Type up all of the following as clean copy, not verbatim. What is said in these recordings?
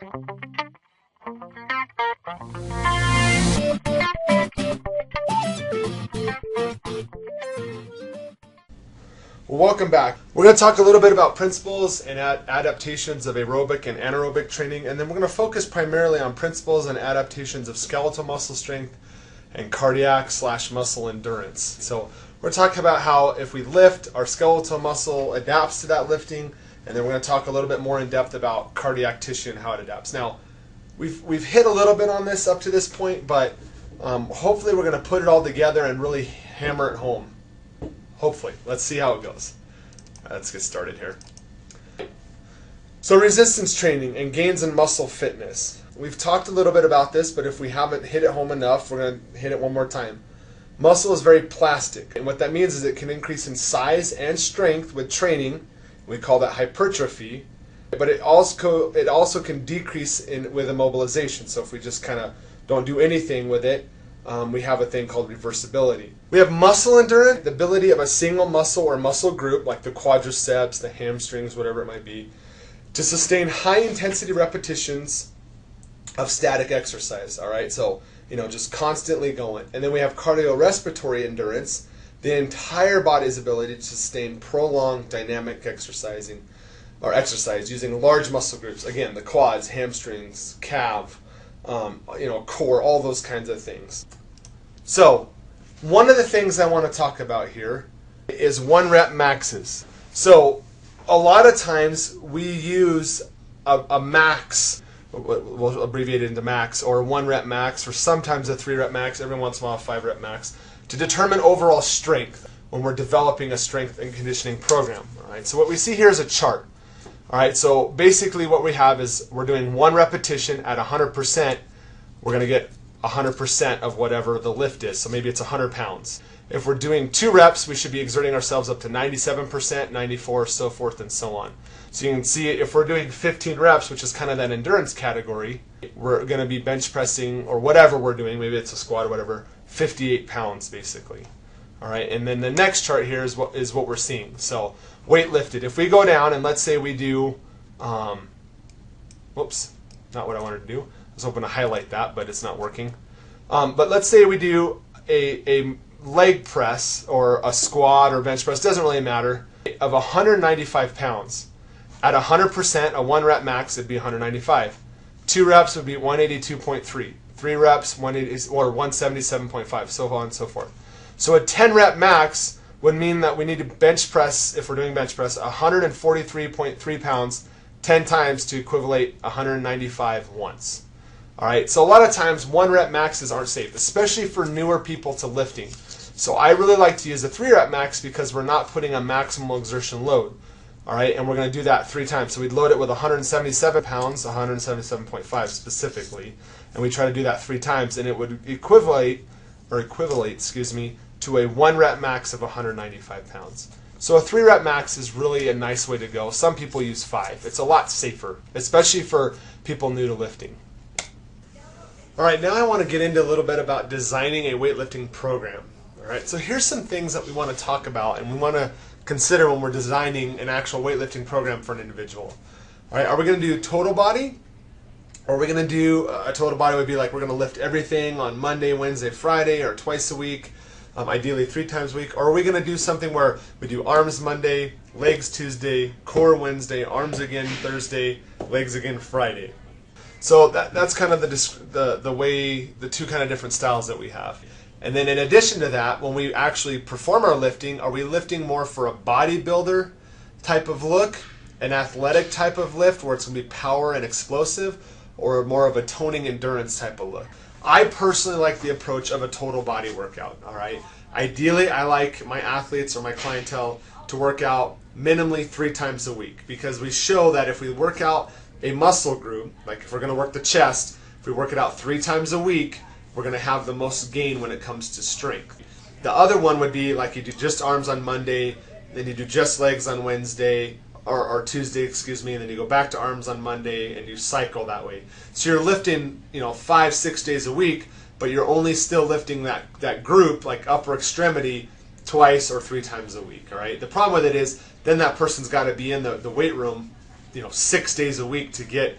Welcome back. We're going to talk a little bit about principles and adaptations of aerobic and anaerobic training, and then we're going to focus primarily on principles and adaptations of skeletal muscle strength and cardiac/muscle endurance. So we're talking about how if we lift, our skeletal muscle adapts to that lifting, and then we're going to talk a little bit more in depth about cardiac tissue and how it adapts. Now, we've hit a little bit on this up to this point, but hopefully we're going to put it all together and really hammer it home. Hopefully. Let's see how it goes. Let's get started here. So resistance training and gains in muscle fitness. We've talked a little bit about this, but if we haven't hit it home enough, we're going to hit it one more time. Muscle is very plastic, and what that means is it can increase in size and strength with training. We call that hypertrophy, but it also can decrease with immobilization. So if we just kind of don't do anything with it, we have a thing called reversibility. We have muscle endurance, the ability of a single muscle or muscle group, like the quadriceps, the hamstrings, whatever it might be, to sustain high intensity repetitions of static exercise. All right, so just constantly going. And then we have cardiorespiratory endurance, the entire body's ability to sustain prolonged dynamic exercise using large muscle groups. Again, the quads, hamstrings, calf, core, all those kinds of things. So, one of the things I want to talk about here is 1 rep maxes. So, a lot of times we use a max, we'll abbreviate it into max, or 1 rep max, or sometimes a 3 rep max, every once in a while a 5 rep max, to determine overall strength when we're developing a strength and conditioning program. All right, so what we see here is a chart. All right, so basically what we have is we're doing 1 repetition at 100%. We're going to get 100% of whatever the lift is. So maybe it's 100 pounds. If we're doing 2 reps, we should be exerting ourselves up to 97%, 94, so forth and so on. So you can see if we're doing 15 reps, which is kind of that endurance category, we're going to be bench pressing, or whatever we're doing, maybe it's a squat or whatever, 58 pounds basically. All right, and then the next chart here is what we're seeing. So weight lifted. If we go down and let's say we do, whoops, not what I wanted to do. I was hoping to highlight that, but it's not working. But let's say we do a leg press or a squat or bench press, doesn't really matter, of 195 pounds. At 100%, a 1 rep max would be 195. 2 reps would be 182.3. 3 reps, 180 or 177.5, so on and so forth. So a 10 rep max would mean that we need to bench press, if we're doing bench press, 143.3 pounds 10 times to equivalent 195 once. All right, so a lot of times 1 rep maxes aren't safe, especially for newer people to lifting. So I really like to use a 3 rep max because we're not putting a maximal exertion load. All right, and we're going to do that 3 times. So we'd load it with 177 pounds, 177.5 specifically, and we try to do that 3 times, and it would equivalent, to a 1 rep max of 195 pounds. So a 3 rep max is really a nice way to go. Some people use 5. It's a lot safer, especially for people new to lifting. All right, now I want to get into a little bit about designing a weightlifting program. All right, so here's some things that we want to talk about and we want to consider when we're designing an actual weightlifting program for an individual. All right, are we going to do total body? Or are we going to do a total body would be like we're going to lift everything on Monday, Wednesday, Friday, or twice a week, ideally 3 times a week? Or are we going to do something where we do arms Monday, legs Tuesday, core Wednesday, arms again Thursday, legs again Friday? So that's kind of the way, the 2 kind of different styles that we have. And then in addition to that, when we actually perform our lifting, are we lifting more for a bodybuilder type of look, an athletic type of lift where it's going to be power and explosive, or more of a toning endurance type of look? I personally like the approach of a total body workout. All right. Ideally, I like my athletes or my clientele to work out minimally 3 times a week, because we show that if we work out a muscle group, like if we're going to work the chest, if we work it out 3 times a week, we're going to have the most gain when it comes to strength. The other one would be like you do just arms on Monday, then you do just legs on Wednesday, or Tuesday, excuse me, and then you go back to arms on Monday and you cycle that way. So you're lifting, 5-6 days a week, but you're only still lifting that group, like upper extremity, twice or 3 times a week. All right. The problem with it is then that person's got to be in the weight room, 6 days a week to get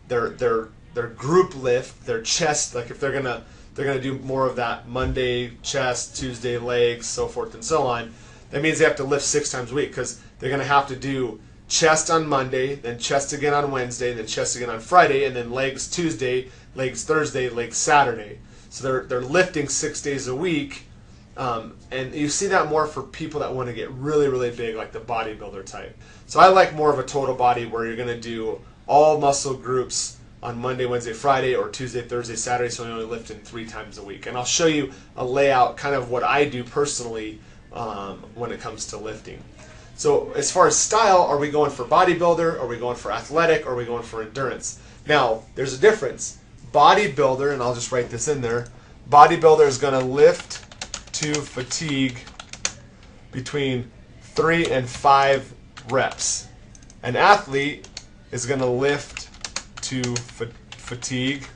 their group lift, their chest, like if they're gonna do more of that Monday chest, Tuesday legs, so forth and so on. That means they have to lift 6 times a week because they're gonna have to do chest on Monday, then chest again on Wednesday, then chest again on Friday, and then legs Tuesday, legs Thursday, legs Saturday. So they're lifting 6 days a week, and you see that more for people that want to get really, really big, like the bodybuilder type. So I like more of a total body where you're going to do all muscle groups on Monday, Wednesday, Friday, or Tuesday, Thursday, Saturday, so you're only lifting 3 times a week. And I'll show you a layout, kind of what I do personally when it comes to lifting. So as far as style, are we going for bodybuilder? Are we going for athletic? Or are we going for endurance? Now, there's a difference. Bodybuilder, and I'll just write this in there, bodybuilder is going to lift to fatigue between 3 and 5 reps. An athlete is going to lift to fatigue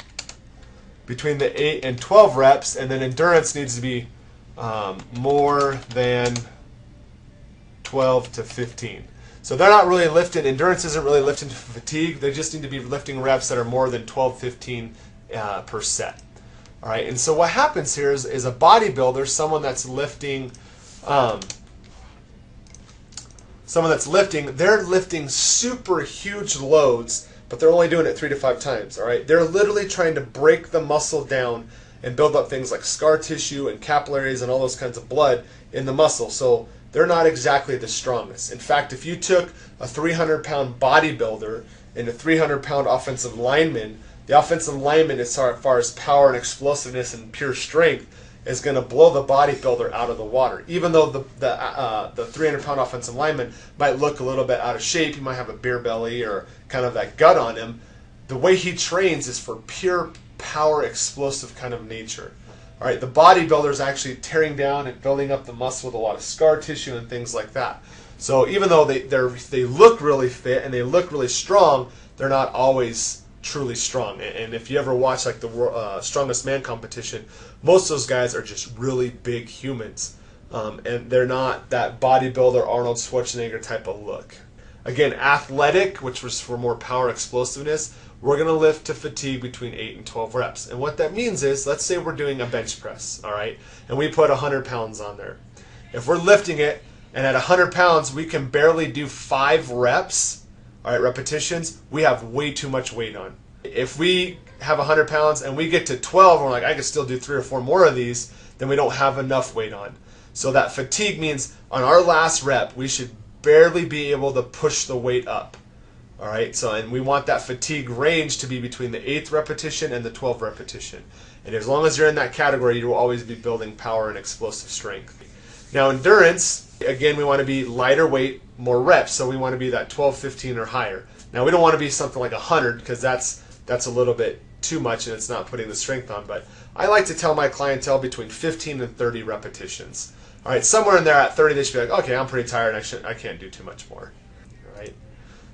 between the 8 and 12 reps, and then endurance needs to be more than 12 to 15. So they're not really lifting, endurance isn't really lifting to fatigue, they just need to be lifting reps that are more than 12, 15 per set. All right, and so what happens here is a bodybuilder, someone that's lifting, they're lifting super huge loads, but they're only doing it 3 to 5 times. All right, they're literally trying to break the muscle down and build up things like scar tissue and capillaries and all those kinds of blood in the muscle. So they're not exactly the strongest. In fact, if you took a 300-pound bodybuilder and a 300-pound offensive lineman, the offensive lineman, as far as power and explosiveness and pure strength, is going to blow the bodybuilder out of the water. Even though the 300-pound offensive lineman might look a little bit out of shape, he might have a beer belly or kind of that gut on him, the way he trains is for pure power, explosive kind of nature. All right, the bodybuilder is actually tearing down and building up the muscle with a lot of scar tissue and things like that. So even though they look really fit and they look really strong, they're not always truly strong. And if you ever watch like the Strongest Man competition, most of those guys are just really big humans, and they're not that bodybuilder Arnold Schwarzenegger type of look. Again, athletic, which was for more power explosiveness, we're going to lift to fatigue between 8 and 12 reps. And what that means is, let's say we're doing a bench press, all right, and we put 100 pounds on there. If we're lifting it, and at 100 pounds we can barely do 5 reps, all right, repetitions, we have way too much weight on. If we have 100 pounds and we get to 12, and we're like, I can still do 3 or 4 more of these, then we don't have enough weight on. So that fatigue means on our last rep, we should barely be able to push the weight up. All right, so and we want that fatigue range to be between the 8th repetition and the 12th repetition. And as long as you're in that category, you will always be building power and explosive strength. Now endurance, again, we want to be lighter weight, more reps, so we want to be that 12, 15 or higher. Now we don't want to be something like 100 because that's a little bit too much and it's not putting the strength on, but I like to tell my clientele between 15 and 30 repetitions. All right, somewhere in there at 30, they should be like, okay, I'm pretty tired, I can't do too much more. All right.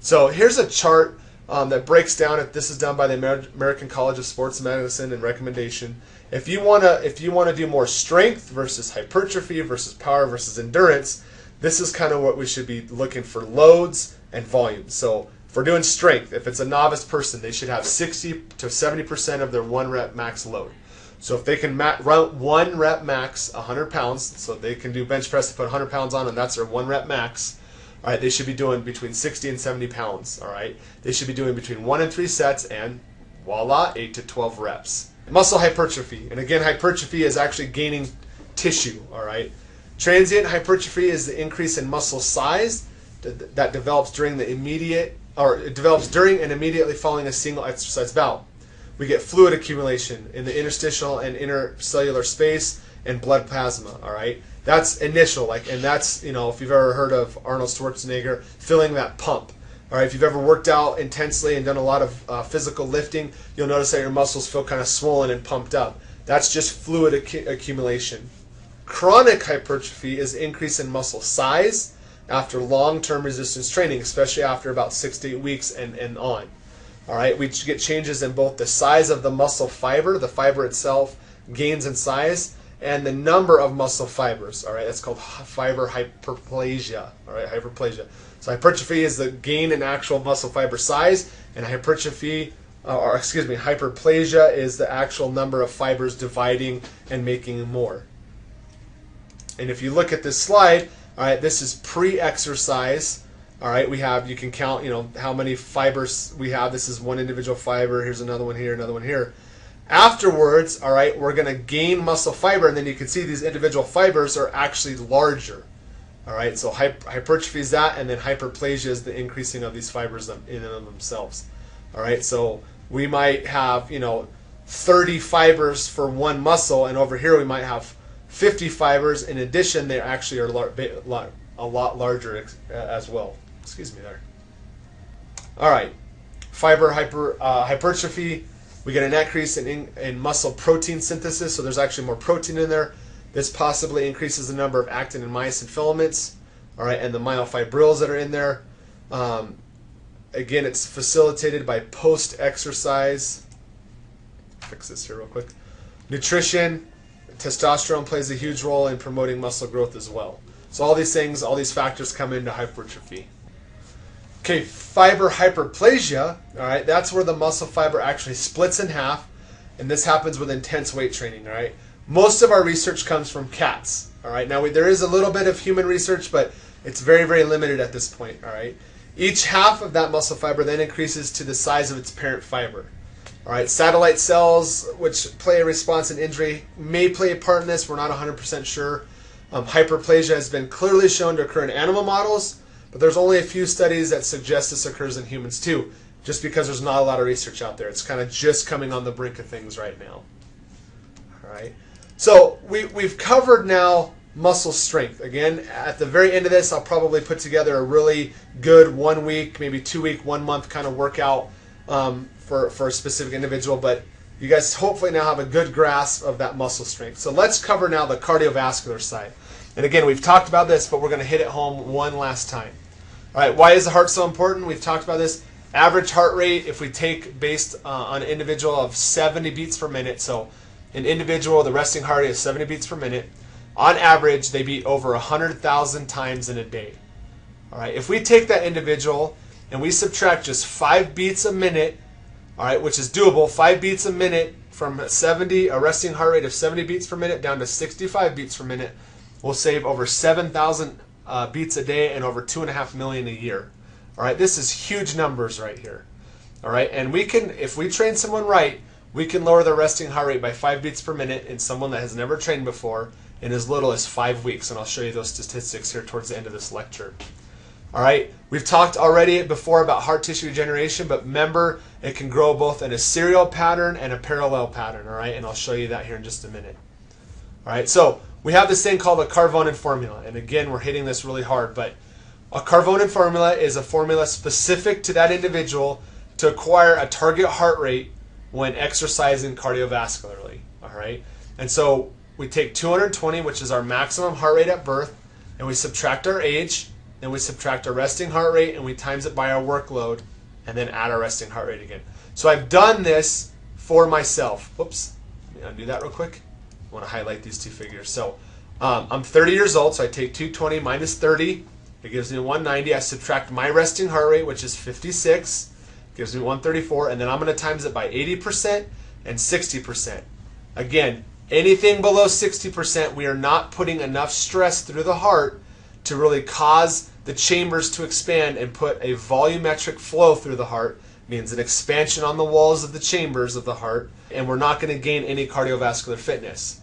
So here's a chart that breaks down. If this is done by the American College of Sports Medicine and recommendation. If you wanna do more strength versus hypertrophy versus power versus endurance, this is kind of what we should be looking for: loads and volumes. So if we're doing strength, if it's a novice person, they should have 60 to 70% of their 1 rep max load. So if they can run 1 rep max 100 pounds, so they can do bench press to put 100 pounds on, and that's their 1 rep max. All right, they should be doing between 60 and 70 pounds. All right, they should be doing between 1 and 3 sets, and voila, 8 to 12 reps. Muscle hypertrophy, and again, hypertrophy is actually gaining tissue. All right, transient hypertrophy is the increase in muscle size that develops during and immediately following a single exercise bout. We get fluid accumulation in the interstitial and intercellular space and blood plasma. All right, that's initial, and that's, if you've ever heard of Arnold Schwarzenegger, feeling that pump. All right, if you've ever worked out intensely and done a lot of physical lifting, you'll notice that your muscles feel kind of swollen and pumped up. That's just fluid accumulation. Chronic hypertrophy is increase in muscle size after long-term resistance training, especially after about 6 to 8 weeks and on. All right, we get changes in both the size of the muscle fiber, the fiber itself gains in size, and the number of muscle fibers. All right, that's called fiber hyperplasia. All right, hyperplasia. So hypertrophy is the gain in actual muscle fiber size, and hypertrophy or excuse me, hyperplasia is the actual number of fibers dividing and making more. And if you look at this slide, all right, this is pre-exercise. All right, you can count, how many fibers we have. This is one individual fiber. Here's another one here, another one here. Afterwards, all right, we're going to gain muscle fiber, and then you can see these individual fibers are actually larger. All right, so hypertrophy is that, and then hyperplasia is the increasing of these fibers in and of themselves. All right, so we might have, 30 fibers for one muscle, and over here we might have 50 fibers. In addition, they actually are a lot larger as well. Excuse me there. All right, hypertrophy. We get an increase in muscle protein synthesis, so there's actually more protein in there. This possibly increases the number of actin and myosin filaments, all right, and the myofibrils that are in there. Again, it's facilitated by post-exercise. Fix this here real quick. Nutrition, testosterone plays a huge role in promoting muscle growth as well. So all these things, all these factors come into hypertrophy. Okay, fiber hyperplasia, all right, that's where the muscle fiber actually splits in half, and this happens with intense weight training, all right. Most of our research comes from cats, all right. Now, there is a little bit of human research, but it's very, very limited at this point, all right. Each half of that muscle fiber then increases to the size of its parent fiber, all right. Satellite cells, which play a response in injury, may play a part in this. We're not 100% sure. Hyperplasia has been clearly shown to occur in animal models, but there's only a few studies that suggest this occurs in humans too, just because there's not a lot of research out there. It's kind of just coming on the brink of things right now. All right. So we've covered now muscle strength. Again, at the very end of this, I'll probably put together a really good 1 week, maybe 2 week, 1 month kind of workout for a specific individual. But you guys hopefully now have a good grasp of that muscle strength. So let's cover now the cardiovascular side. And again, we've talked about this, but we're going to hit it home one last time. All right, why is the heart so important? We've talked about this. Average heart rate, if we take based on an individual of 70 beats per minute, so an individual, the resting heart rate is 70 beats per minute. On average, they beat over 100,000 times in a day. All right, if we take that individual and we subtract just 5 beats a minute, all right, which is doable, 5 beats a minute from a resting heart rate of 70 beats per minute down to 65 beats per minute, we'll save over 7,000 beats a day and over 2.5 million a year. All right, this is huge numbers right here. All right, and we can, if we train someone right, we can lower their resting heart rate by 5 beats per minute in someone that has never trained before in as little as 5 weeks. And I'll show you those statistics here towards the end of this lecture. All right, we've talked already before about heart tissue regeneration, but remember, it can grow both in a serial pattern and a parallel pattern. All right, and I'll show you that here in just a minute. All right, so we have this thing called a Carvonen formula, and again, we're hitting this really hard, but a Carvonen formula is a formula specific to that individual to acquire a target heart rate when exercising cardiovascularly. All right, and so we take 220, which is our maximum heart rate at birth, and we subtract our age, and we subtract our resting heart rate, and we times it by our workload, and then add our resting heart rate again. So I've done this for myself. Whoops, let me undo that real quick. I want to highlight these two figures. So I'm 30 years old, so I take 220 minus 30. It gives me 190. I subtract my resting heart rate, which is 56. Gives me 134, and then I'm going to times it by 80% and 60%. Again, anything below 60%, we are not putting enough stress through the heart to really cause the chambers to expand and put a volumetric flow through the heart. Means an expansion on the walls of the chambers of the heart, and we're not going to gain any cardiovascular fitness.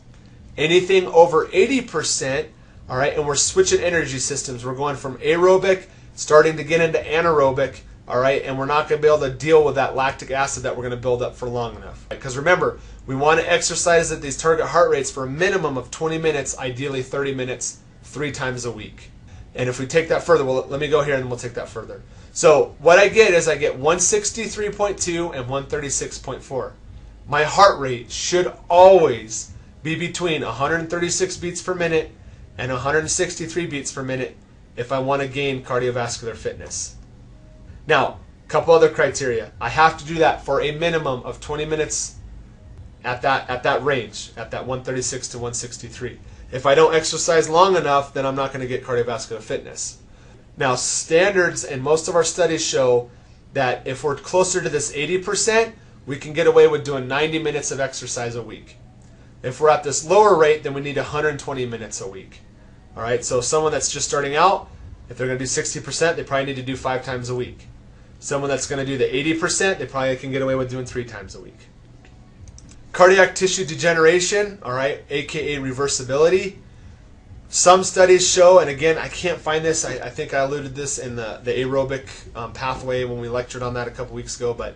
Anything over 80%, all right, and we're switching energy systems. We're going from aerobic, starting to get into anaerobic, all right, and we're not going to be able to deal with that lactic acid that we're going to build up for long enough. Because remember, we want to exercise at these target heart rates for a minimum of 20 minutes, ideally 30 minutes, 3 times a week. And if we take that further, well, let me go here and we'll take that further. So what I get is I get 163.2 and 136.4. My heart rate should always be between 136 beats per minute and 163 beats per minute if I want to gain cardiovascular fitness. Now, a couple other criteria. I have to do that for a minimum of 20 minutes at that range, at that 136 to 163. If I don't exercise long enough, then I'm not going to get cardiovascular fitness. Now, standards and most of our studies show that if we're closer to this 80%, we can get away with doing 90 minutes of exercise a week. If we're at this lower rate, then we need 120 minutes a week. All right, so someone that's just starting out, if they're going to do 60%, they probably need to do 5 times a week. Someone that's going to do the 80%, they probably can get away with doing 3 times a week. Cardiac tissue degeneration, all right, aka reversibility. Some studies show, and again, I can't find this, I think I alluded this in the aerobic pathway when we lectured on that a couple weeks ago, but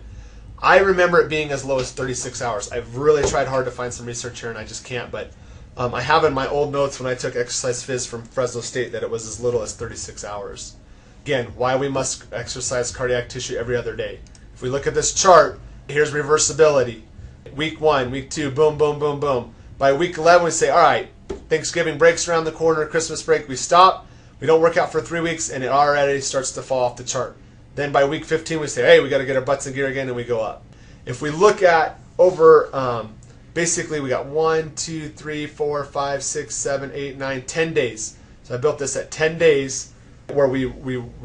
I remember it being as low as 36 hours. I've really tried hard to find some research here and I just can't, but I have in my old notes when I took exercise phys from Fresno State that it was as little as 36 hours. Again, why we must exercise cardiac tissue every other day. If we look at this chart, here's reversibility. Week 1, week 2, boom, boom, boom, boom. By week 11, we say, all right, Thanksgiving breaks around the corner, Christmas break, we stop. We don't work out for 3 weeks, and it already starts to fall off the chart. Then by week 15, we say, hey, we got to get our butts in gear again, and we go up. If we look at over, basically we got 1, 2, 3, 4, 5, 6, 7, 8, 9, 10 days. So I built this at 10 days where we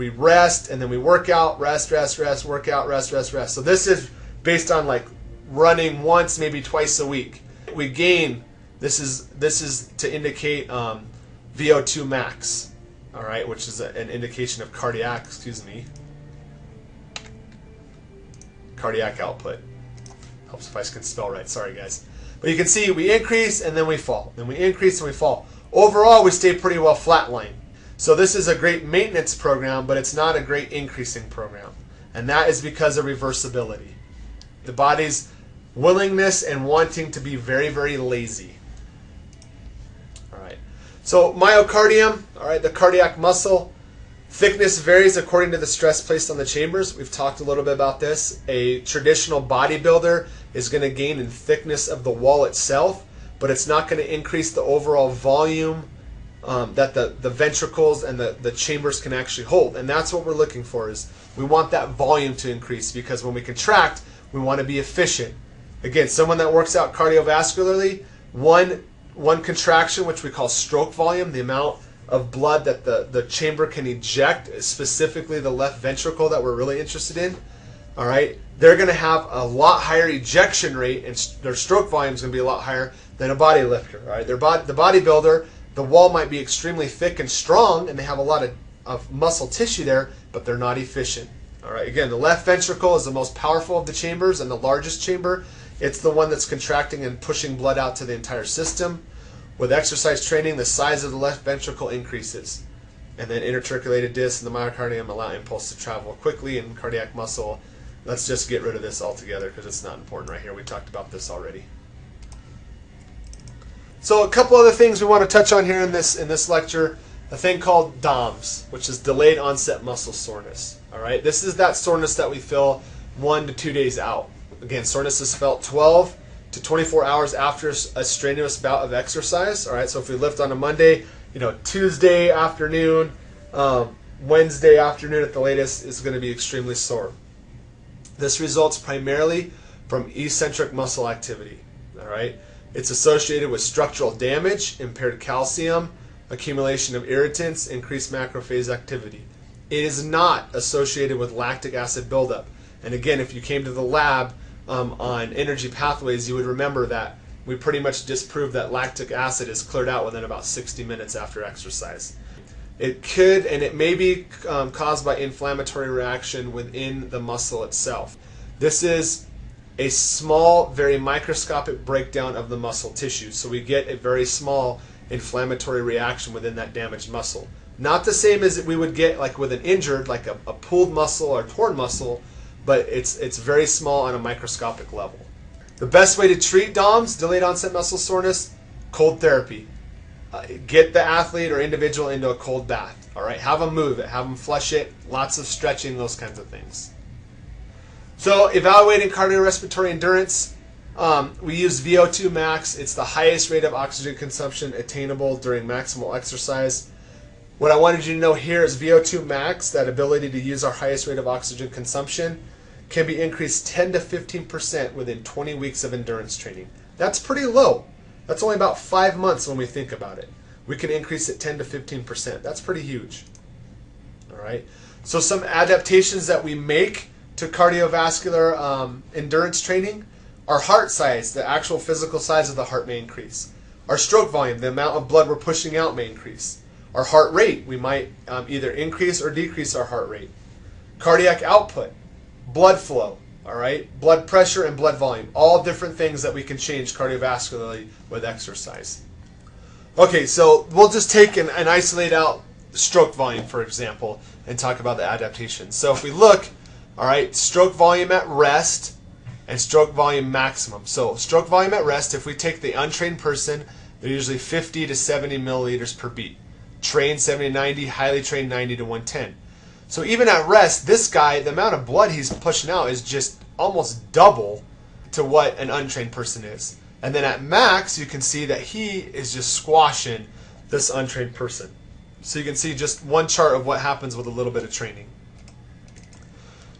rest, and then we work out, rest, work out, rest. So this is based on like running once, maybe twice a week. We gain, this is to indicate VO2 max, all right, which is an indication of cardiac output. Helps if I can spell right, sorry guys. But you can see we increase and then we fall, then we increase and we fall. Overall, we stay pretty well flatline. So this is a great maintenance program, but it's not a great increasing program. And that is because of reversibility. The body's willingness and wanting to be very, very lazy. All right. So myocardium, all right, the cardiac muscle, thickness varies according to the stress placed on the chambers. We've talked a little bit about this. A traditional bodybuilder is going to gain in thickness of the wall itself, but it's not going to increase the overall volume that the ventricles and the chambers can actually hold. And that's what we're looking for, is we want that volume to increase, because when we contract, we want to be efficient. Again, someone that works out cardiovascularly, one contraction, which we call stroke volume, the amount of blood that the chamber can eject, specifically the left ventricle that we're really interested in, all right, they're going to have a lot higher ejection rate, and their stroke volume is going to be a lot higher than a body lifter. All right, the bodybuilder, the wall might be extremely thick and strong, and they have a lot of muscle tissue there, but they're not efficient. All right, again, the left ventricle is the most powerful of the chambers and the largest chamber. It's the one that's contracting and pushing blood out to the entire system. With exercise training, the size of the left ventricle increases. And then intercirculated discs and the myocardium allow impulse to travel quickly, and cardiac muscle, let's just get rid of this altogether because it's not important right here. We talked about this already. So a couple other things we want to touch on here in this lecture. A thing called DOMS, which is delayed onset muscle soreness. All right, this is that soreness that we feel 1 to 2 days out. Again, soreness is felt 12 to 24 hours after a strenuous bout of exercise. All right, so if we lift on a Monday, Tuesday afternoon, Wednesday afternoon at the latest is going to be extremely sore. This results primarily from eccentric muscle activity. All right, it's associated with structural damage, impaired calcium, accumulation of irritants, increased macrophage activity. It is not associated with lactic acid buildup. And again, if you came to the lab on energy pathways, you would remember that we pretty much disproved that lactic acid is cleared out within about 60 minutes after exercise. It could, and it may be caused by inflammatory reaction within the muscle itself. This is a small, very microscopic breakdown of the muscle tissue. So we get a very small inflammatory reaction within that damaged muscle. Not the same as we would get like with an injured, like a pulled muscle or torn muscle, but it's very small on a microscopic level. The best way to treat DOMS, delayed onset muscle soreness, cold therapy. Get the athlete or individual into a cold bath. All right, have them move it, have them flush it, lots of stretching, those kinds of things. So evaluating cardiorespiratory endurance, we use VO2 max. It's the highest rate of oxygen consumption attainable during maximal exercise. What I wanted you to know here is VO2 max, that ability to use our highest rate of oxygen consumption, can be increased 10 to 15% within 20 weeks of endurance training. That's pretty low. That's only about 5 months when we think about it. We can increase it 10 to 15%. That's pretty huge. All right. So some adaptations that we make to cardiovascular endurance training, our heart size, the actual physical size of the heart, may increase. Our stroke volume, the amount of blood we're pushing out, may increase. Our heart rate, we might either increase or decrease our heart rate. Cardiac output, blood flow, all right, blood pressure and blood volume, all different things that we can change cardiovascularly with exercise. Okay, so we'll just take and isolate out stroke volume, for example, and talk about the adaptations. So if we look, all right, stroke volume at rest and stroke volume maximum. So stroke volume at rest, if we take the untrained person, they're usually 50 to 70 milliliters per beat. Trained 70 to 90, highly trained 90 to 110. So even at rest, this guy, the amount of blood he's pushing out is just almost double to what an untrained person is. And then at max, you can see that he is just squashing this untrained person. So you can see just one chart of what happens with a little bit of training.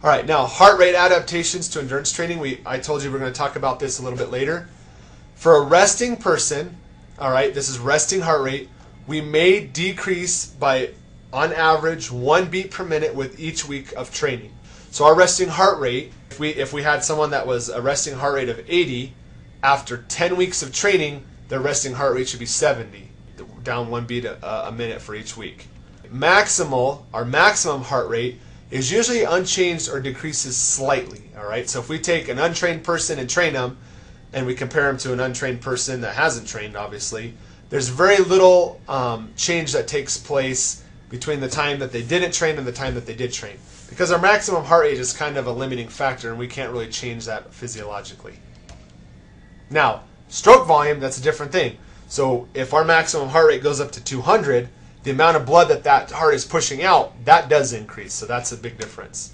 All right, now heart rate adaptations to endurance training. I told you we're going to talk about this a little bit later. For a resting person, all right, this is resting heart rate, we may decrease by, on average, 1 beat per minute with each week of training. So our resting heart rate, if we had someone that was a resting heart rate of 80, after 10 weeks of training, their resting heart rate should be 70, down 1 beat a minute for each week. Our maximum heart rate is usually unchanged or decreases slightly. All right, so if we take an untrained person and train them, and we compare them to an untrained person that hasn't trained, obviously, there's very little change that takes place between the time that they didn't train and the time that they did train, because our maximum heart rate is kind of a limiting factor, and we can't really change that physiologically. Now, stroke volume, that's a different thing. So if our maximum heart rate goes up to 200, the amount of blood that heart is pushing out, that does increase. So that's a big difference.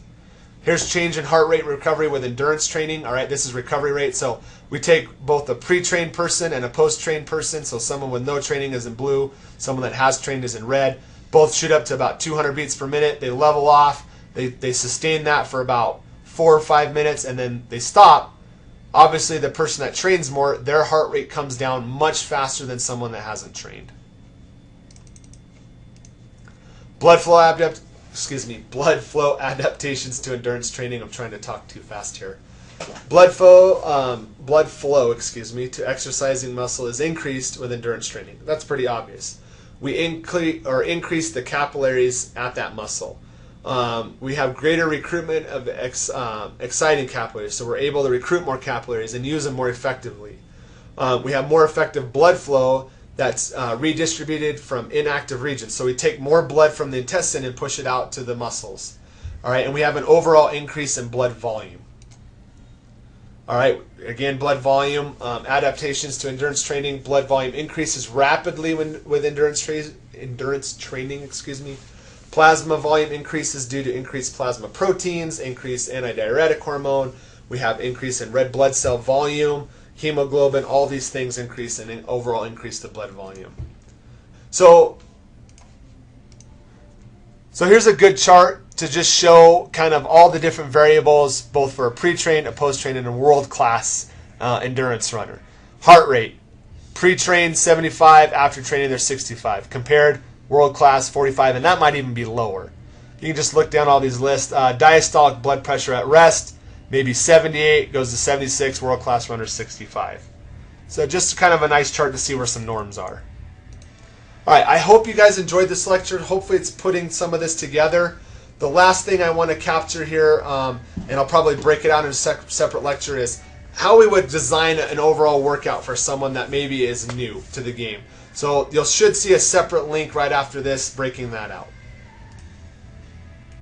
Here's change in heart rate recovery with endurance training. All right, this is recovery rate. So we take both a pre-trained person and a post-trained person. So someone with no training is in blue. Someone that has trained is in red. Both shoot up to about 200 beats per minute. They level off. They sustain that for about 4 or 5 minutes, and then they stop. Obviously, the person that trains more, their heart rate comes down much faster than someone that hasn't trained. Blood flow adaptations to endurance training. I'm trying to talk too fast here. Blood flow to exercising muscle is increased with endurance training. That's pretty obvious. We increase the capillaries at that muscle. We have greater recruitment of exciting capillaries, so we're able to recruit more capillaries and use them more effectively. We have more effective blood flow that's redistributed from inactive regions. So we take more blood from the intestine and push it out to the muscles. All right, and we have an overall increase in blood volume. All right, again, blood volume, adaptations to endurance training. Blood volume increases rapidly with endurance training. Plasma volume increases due to increased plasma proteins, increased antidiuretic hormone. We have increase in red blood cell volume, hemoglobin. All these things increase and overall increase the blood volume. So here's a good chart to just show kind of all the different variables, both for a pre-trained, a post-trained, and a world-class endurance runner. Heart rate, pre-trained 75, after training they're 65. Compared, world-class 45, and that might even be lower. You can just look down all these lists. Diastolic blood pressure at rest, maybe 78, goes to 76, world-class runner 65. So just kind of a nice chart to see where some norms are. All right, I hope you guys enjoyed this lecture. Hopefully it's putting some of this together. The last thing I want to capture here, and I'll probably break it out in a separate lecture, is how we would design an overall workout for someone that maybe is new to the game. So you should see a separate link right after this breaking that out.